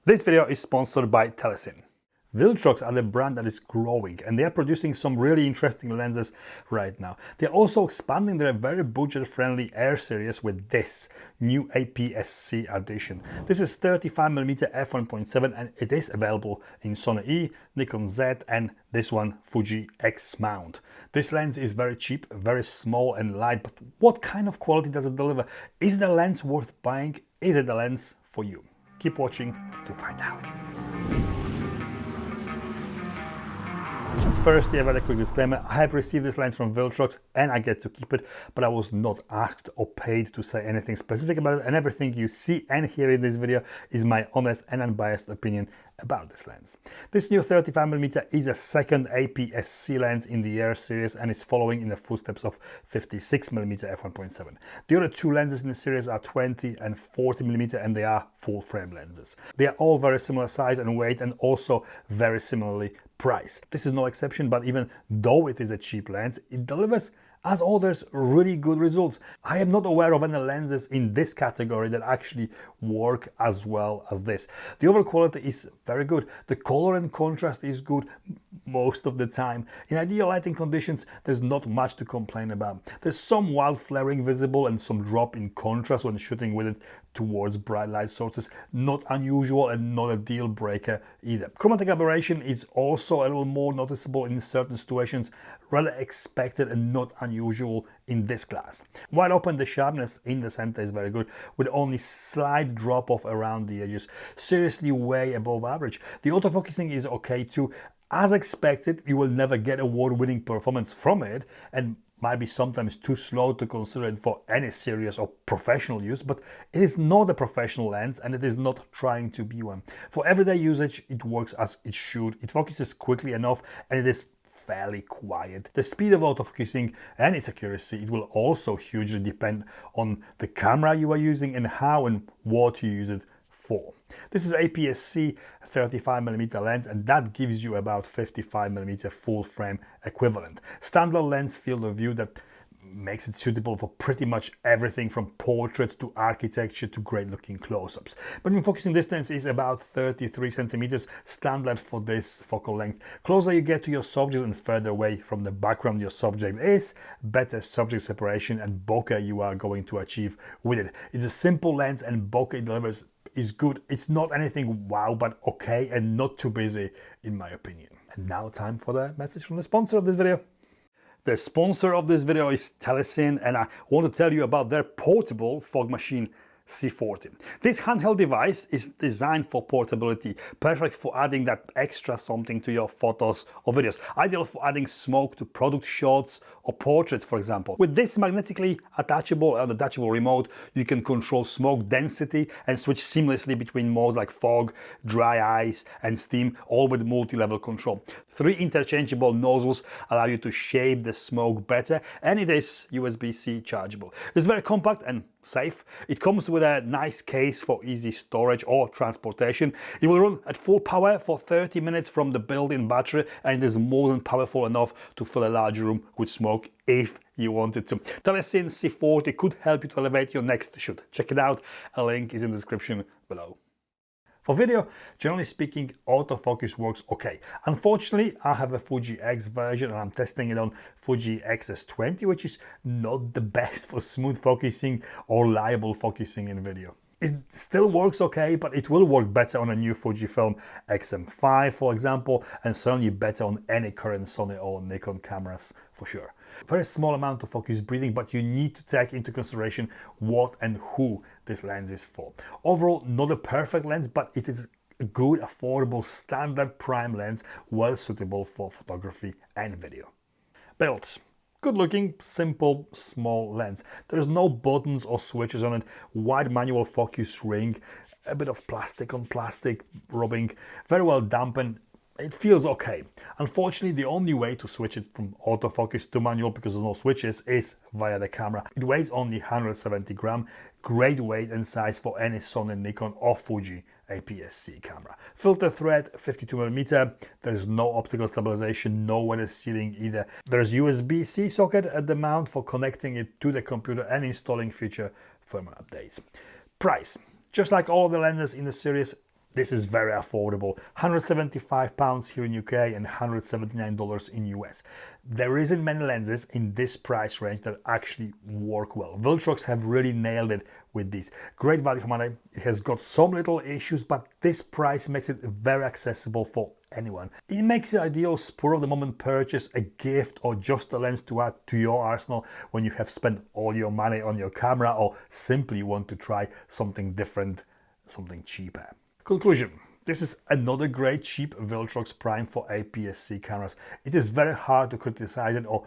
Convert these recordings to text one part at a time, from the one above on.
This video is sponsored by Telesin. Viltrox are the brand that is growing and they are producing some really interesting lenses right now. They're also expanding their very budget-friendly Air series with this new APS-C edition. This is 35mm f1.7 and it is available in Sony E, Nikon Z and this one Fuji X mount. This lens is very cheap, very small and light, but what kind of quality does it deliver? Is the lens worth buying? Is it the lens for you? Keep watching to find out. Firstly, a very quick disclaimer. I have received this lens from Viltrox and I get to keep it, but I was not asked or paid to say anything specific about it, and everything you see and hear in this video is my honest and unbiased opinion about this lens. This new 35mm is a second APS-C lens in the Air series and is following in the footsteps of 56mm f1.7. The other two lenses in the series are 20 and 40mm and they are full frame lenses. They are all very similar size and weight and also very similarly price. This is no exception, but even though it is a cheap lens, it delivers as others really good results. I am not aware of any lenses in this category that actually work as well as this. The overall quality is very good. The color and contrast is good most of the time. In ideal lighting conditions, there's not much to complain about. There's some wild flaring visible and some drop in contrast when shooting with it towards bright light sources. Not unusual and not a deal breaker either. Chromatic aberration is also a little more noticeable in certain situations, rather expected and not unusual in this class. Wide open, the sharpness in the center is very good, with only slight drop off around the edges. Seriously way above average. The autofocusing is okay too. As expected, you will never get award-winning performance from it and might be sometimes too slow to consider it for any serious or professional use, but it is not a professional lens and it is not trying to be one. For everyday usage, it works as it should. It focuses quickly enough and it is fairly quiet. The speed of autofocusing and its accuracy, it will also hugely depend on the camera you are using and how and what you use it for. This is APS-C 35mm lens and that gives you about 55mm full frame equivalent. Standard lens field of view that makes it suitable for pretty much everything from portraits to architecture to great looking close-ups. But in focusing distance is about 33 centimeters, standard for this focal length. Closer you get to your subject and further away from the background your subject is, better subject separation and bokeh you are going to achieve with it. It's a simple lens and bokeh it delivers is good. It's not anything wow, but okay and not too busy in my opinion. And now time for the message from the sponsor of this video. The sponsor of this video is Telesin and I want to tell you about their portable fog machine C40. This handheld device is designed for portability, perfect for adding that extra something to your photos or videos, ideal for adding smoke to product shots or portraits, for example. With this magnetically attachable and detachable remote, you can control smoke density and switch seamlessly between modes like fog, dry ice and steam, all with multi-level control. 3 interchangeable nozzles allow you to shape the smoke better and it is USB-C chargeable. It's very compact and safe. It comes with a nice case for easy storage or transportation. It will run at full power for 30 minutes from the built-in battery and it is more than powerful enough to fill a large room with smoke if you wanted to. Telesin C40 could help you to elevate your next shoot. Check it out. A link is in the description below. For video, generally speaking, autofocus works okay. Unfortunately, I have a Fuji X version and I'm testing it on Fuji XS20, which is not the best for smooth focusing or reliable focusing in video. It still works okay, but it will work better on a new Fujifilm XM5, for example, and certainly better on any current Sony or Nikon cameras for sure. Very small amount of focus breathing, but you need to take into consideration what and who this lens is for. Overall, not a perfect lens, but it is a good, affordable, standard prime lens, well suitable for photography and video. Builds. Good looking, simple, small lens. There's no buttons or switches on it, wide manual focus ring, a bit of plastic on plastic rubbing, very well dampened. It feels okay. Unfortunately, the only way to switch it from autofocus to manual, because there's no switches, is via the camera. It weighs only 170 grams, great weight and size for any Sony, Nikon or Fuji APS-C camera. Filter thread 52mm, there's no optical stabilization, no weather sealing either. There's USB-C socket at the mount for connecting it to the computer and installing future firmware updates. Price. Just like all the lenses in the series, This is very affordable, £175 here in UK and $179 in US. There isn't many lenses in this price range that actually work well. Viltrox have really nailed it with these. Great value for money. It has got some little issues, but this price makes it very accessible for anyone. It makes it ideal spur of the moment purchase, a gift, or just a lens to add to your arsenal when you have spent all your money on your camera or simply want to try something different, something cheaper. Conclusion. This is another great cheap Viltrox prime for APS-C cameras. It is very hard to criticize it or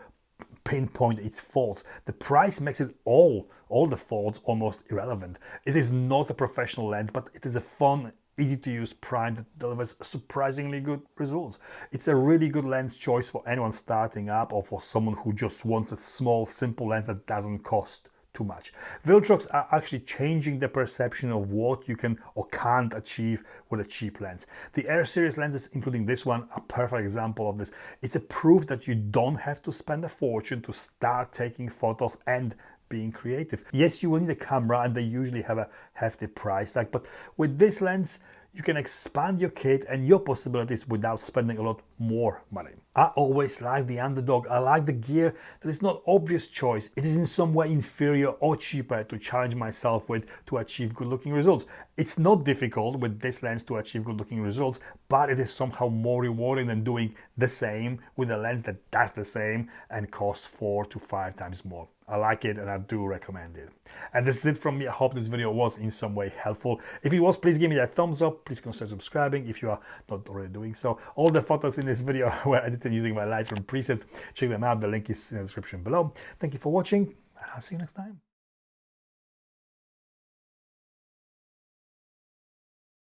pinpoint its faults. The price makes it all the faults almost irrelevant. It is not a professional lens, but it is a fun, easy to use prime that delivers surprisingly good results. It's a really good lens choice for anyone starting up or for someone who just wants a small, simple lens that doesn't cost too much. Viltrox are actually changing the perception of what you can or can't achieve with a cheap lens. The Air Series lenses, including this one, are a perfect example of this. It's a proof that you don't have to spend a fortune to start taking photos and being creative. Yes, you will need a camera and they usually have a hefty price tag, but with this lens you can expand your kit and your possibilities without spending a lot more money. I always like the underdog. I like the gear that is not obvious choice. It is in some way inferior or cheaper to challenge myself with to achieve good looking results. It's not difficult with this lens to achieve good looking results, but it is somehow more rewarding than doing the same with a lens that does the same and costs 4 to 5 times more. I like it and I do recommend it. And this is it from me. I hope this video was in some way helpful. If it was, please give me a thumbs up. Please consider subscribing if you are not already doing so. All the photos in this video were edited using my Lightroom presets. Check them out. The link is in the description below. Thank you for watching and I'll see you next time.